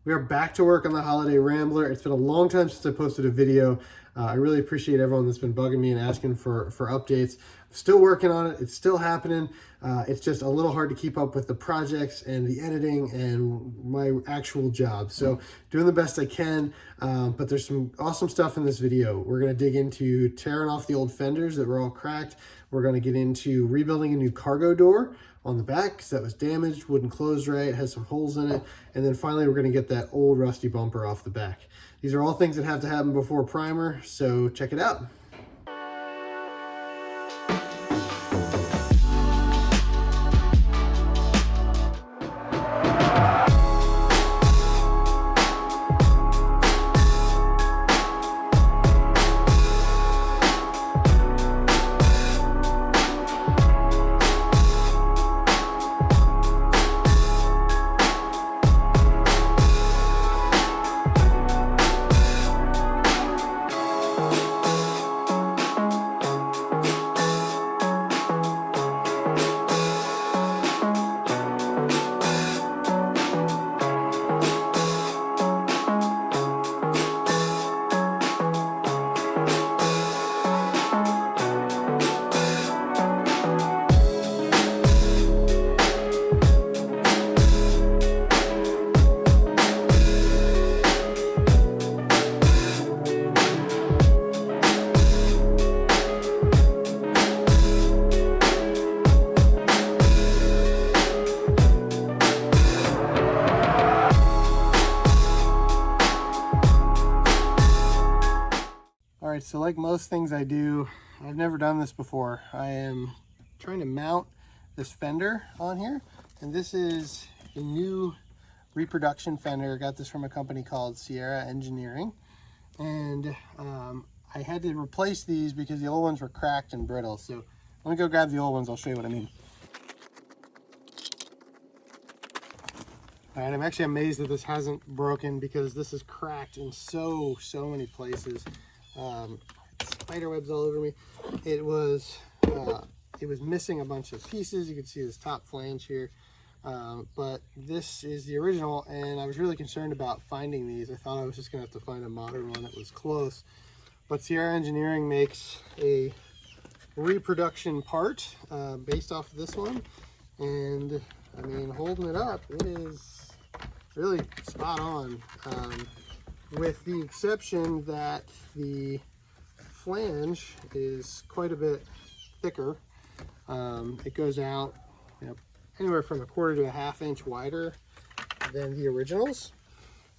We are back to work on the holiday Rambler. It's been a long time since I posted a video. I really appreciate everyone that's been bugging me and asking for updates. I'm still working on it. It's still happening. It's just a little hard to keep up with the projects and the editing and my actual job. So doing the best I can, but there's some awesome stuff in this video. We're going to dig into tearing off the old fenders that were all cracked. We're going to get into rebuilding a new cargo door on the back because that was damaged, wouldn't close right, has some holes in it. And then finally, we're going to get that old rusty bumper off the back. These are all things that have to happen before primer, so check it out. All right, so like most things I do, I've never done this before. I am trying to mount this fender on here, and this is a new reproduction fender. I got this from a company called Sierra Engineering, and I had to replace these because the old ones were cracked and brittle. So let me go grab the old ones, I'll show you what I mean. All right, I'm actually amazed that this hasn't broken because this is cracked in so many places. Spider webs all over me. It was missing a bunch of pieces. You can see this top flange here, but this is the original, and I was really concerned about finding these. I thought I was just gonna have to find a modern one that was close, but Sierra Engineering makes a reproduction part based off of this one, and I mean, holding it up, it is really spot on, with the exception that the flange is quite a bit thicker. It goes out, anywhere from 1/4 to 1/2 inch wider than the originals,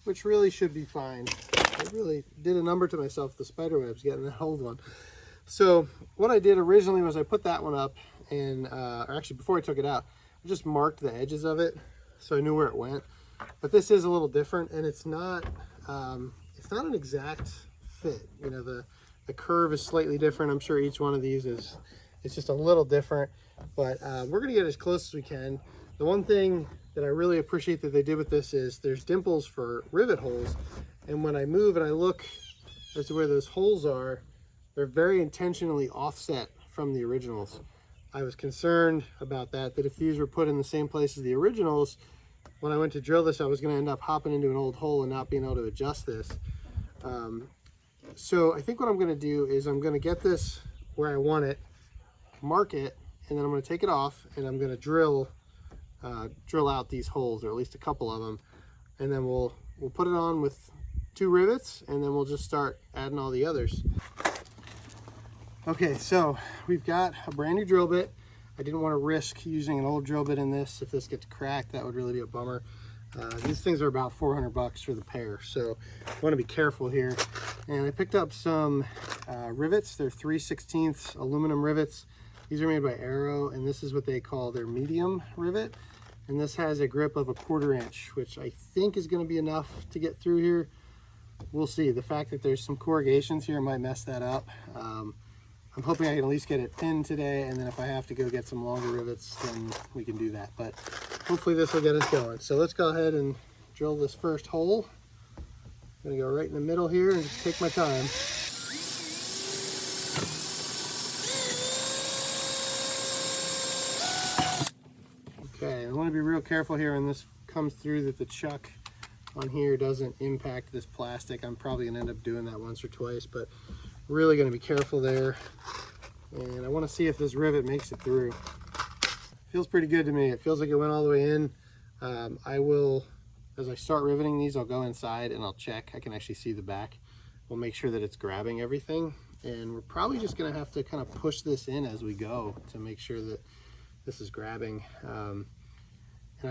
which really should be fine. I really did a number to myself, the spider webs, getting that old one. So what I did originally was I put that one up, and or actually before I took it out, I just marked the edges of it so I knew where it went. But this is a little different, and it's not an exact fit. The curve is slightly different. I'm sure each one of these is just a little different, but we're gonna get as close as we can. The one thing that I really appreciate that they did with this is there's dimples for rivet holes, and when I move and I look as to where those holes are, they're very intentionally offset from the originals. I was concerned about that if these were put in the same place as the originals, when I went to drill this, I was going to end up hopping into an old hole and not being able to adjust this. So I think what I'm going to do is I'm going to get this where I want it, mark it, and then I'm going to take it off, and I'm going to drill out these holes, or at least a couple of them, and then we'll put it on with 2 rivets, and then we'll just start adding all the others. Okay, so we've got a brand new drill bit. I didn't want to risk using an old drill bit in this. If this gets cracked, that would really be a bummer. These things are about $400 for the pair, so I want to be careful here. And I picked up some rivets. They're 3/16 aluminum rivets. These are made by Arrow, and this is what they call their medium rivet. And this has a grip of 1/4 inch, which I think is going to be enough to get through here. We'll see. The fact that there's some corrugations here might mess that up. I'm hoping I can at least get it pinned today, and then if I have to go get some longer rivets, then we can do that. But hopefully this will get us going. So let's go ahead and drill this first hole. I'm gonna go right in the middle here and just take my time. Okay, I want to be real careful here when this comes through that the chuck on here doesn't impact this plastic. I'm probably gonna end up doing that once or twice, but really gonna be careful there. And I wanna see if this rivet makes it through. Feels pretty good to me. It feels like it went all the way in. I will, as I start riveting these, I'll go inside and I'll check. I can actually see the back. We'll make sure that it's grabbing everything. And we're probably just gonna have to kind of push this in as we go to make sure that this is grabbing. And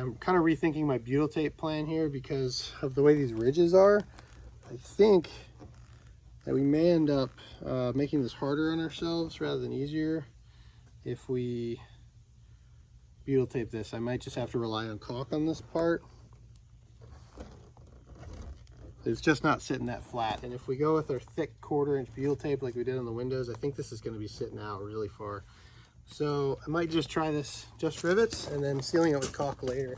I'm kind of rethinking my butyl tape plan here because of the way these ridges are. I think that we may end up making this harder on ourselves rather than easier if we butyl tape this. I might just have to rely on caulk on this part. It's just not sitting that flat. And if we go with our thick 1/4 inch butyl tape like we did on the windows, I think this is going to be sitting out really far. So I might just try this just rivets and then sealing it with caulk later.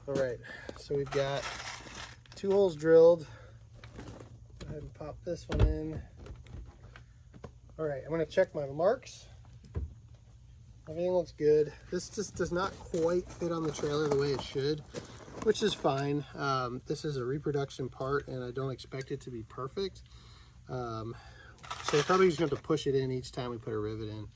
All right, so we've got 2 holes drilled. Go ahead and pop this one in. All right, I'm gonna check my marks. Everything looks good. This just does not quite fit on the trailer the way it should, which is fine. This is a reproduction part and I don't expect it to be perfect. So we're probably just going to have to push it in each time we put a rivet in.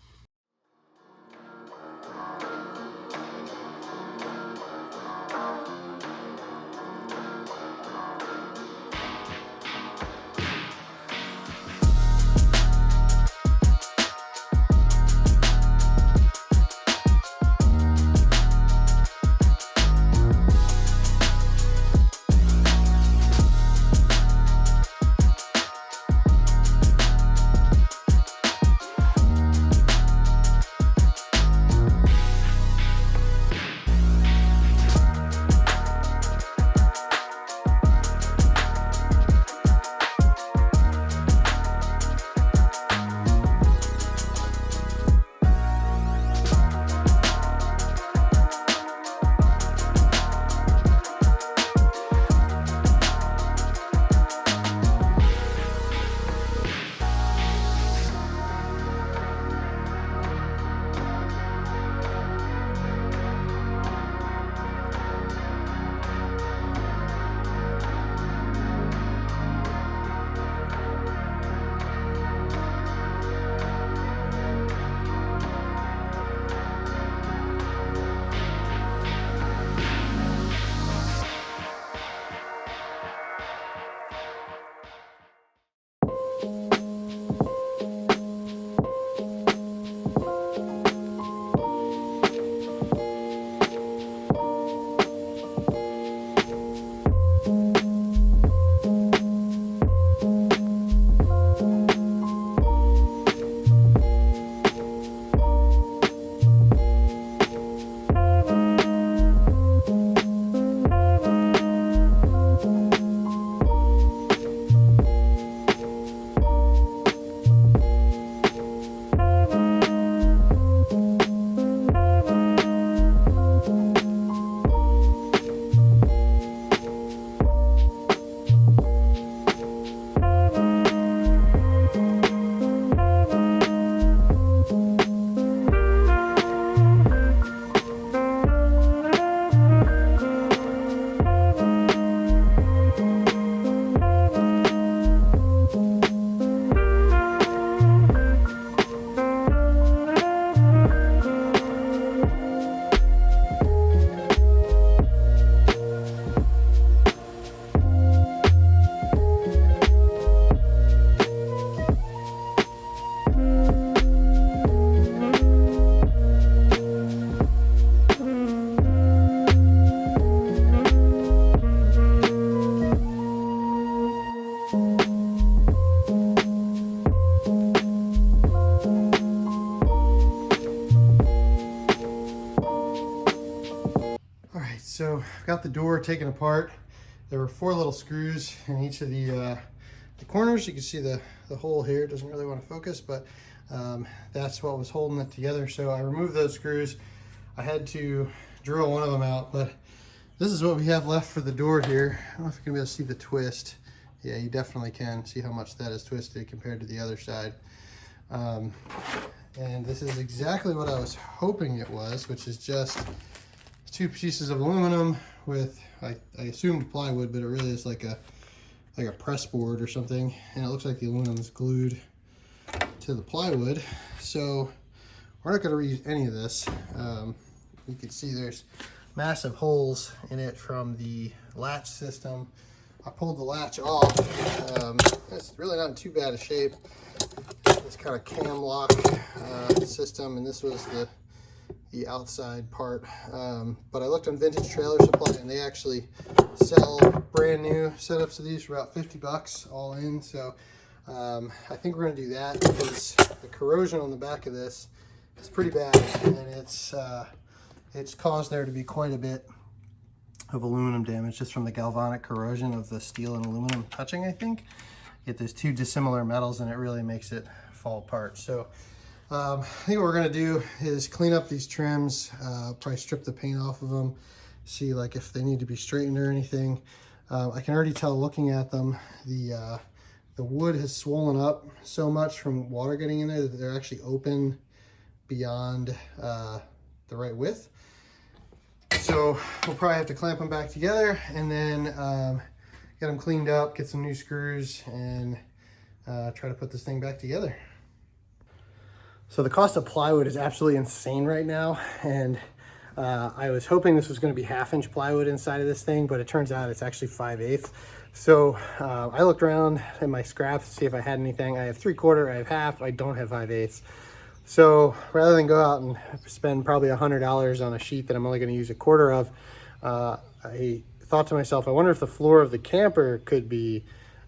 So I've got the door taken apart. There were 4 little screws in each of the corners. You can see the hole here. It doesn't really want to focus, but that's what was holding it together. So I removed those screws. I had to drill one of them out, but this is what we have left for the door here. I don't know if you're gonna be able to see the twist. Yeah, you definitely can see how much that is twisted compared to the other side. And this is exactly what I was hoping it was, which is just 2 pieces of aluminum with, I assumed plywood, but it really is like a press board or something. And it looks like the aluminum is glued to the plywood. So we're not going to reuse any of this. You can see there's massive holes in it from the latch system. I pulled the latch off. It's really not in too bad a shape. This kind of cam lock system, and this was the outside part. But I looked on Vintage Trailer Supply, and they actually sell brand new setups of these for about 50 bucks all in. So I think we're gonna do that because the corrosion on the back of this is pretty bad, and it's caused there to be quite a bit of aluminum damage just from the galvanic corrosion of the steel and aluminum touching, I think. Get those 2 dissimilar metals and it really makes it fall apart. So I think what we're gonna do is clean up these trims, probably strip the paint off of them, see like if they need to be straightened or anything. I can already tell looking at them, the wood has swollen up so much from water getting in there that they're actually open beyond the right width. So we'll probably have to clamp them back together and then get them cleaned up, get some new screws, and try to put this thing back together. So the cost of plywood is absolutely insane right now, and I was hoping this was going to be 1/2-inch plywood inside of this thing, but it turns out it's actually 5/8. So I looked around in my scraps to see if I had anything. I have 3/4, I have 1/2, I don't have 5/8. So rather than go out and spend probably $100 on a sheet that I'm only going to use 1/4 of, I thought to myself, I wonder if the floor of the camper could be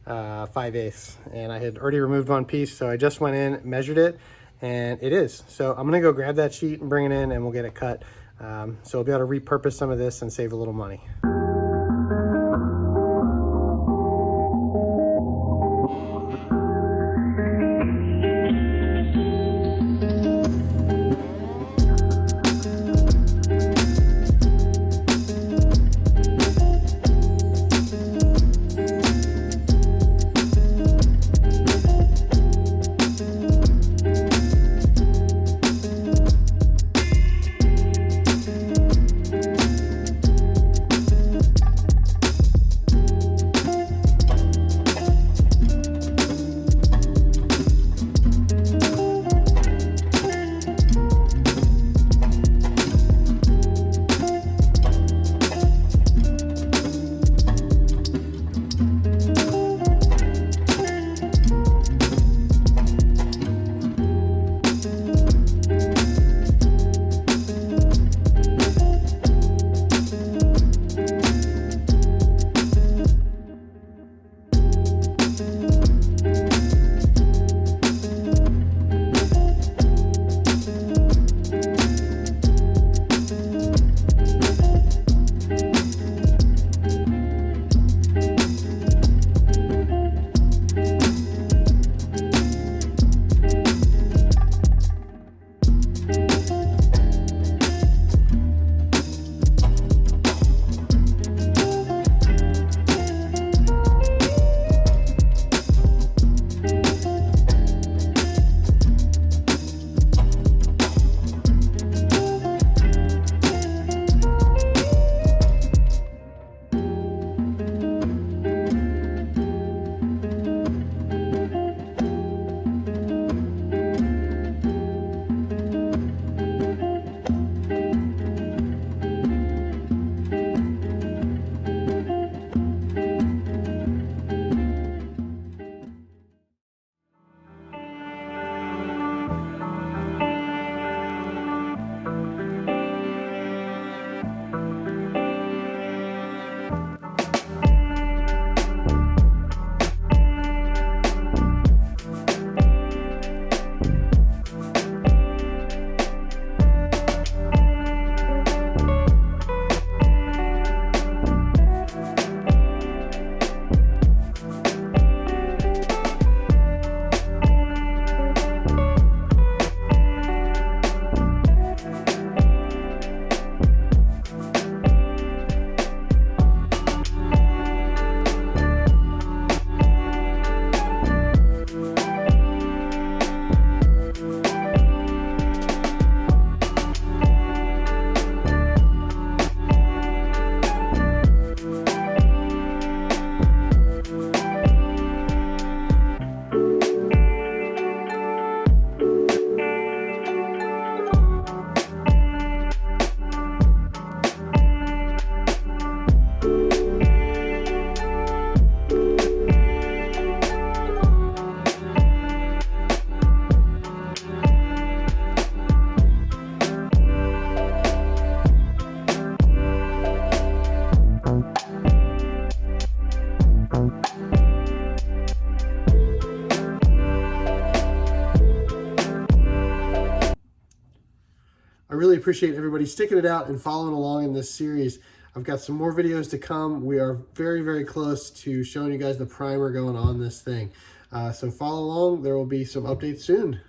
5/8. And I had already removed one piece, so I just went in, measured it, and it is. So I'm gonna go grab that sheet and bring it in and we'll get it cut. So we'll be able to repurpose some of this and save a little money. I really appreciate everybody sticking it out and following along in this series. I've got some more videos to come. We are very, very close to showing you guys the primer going on this thing. So follow along. There will be some updates soon.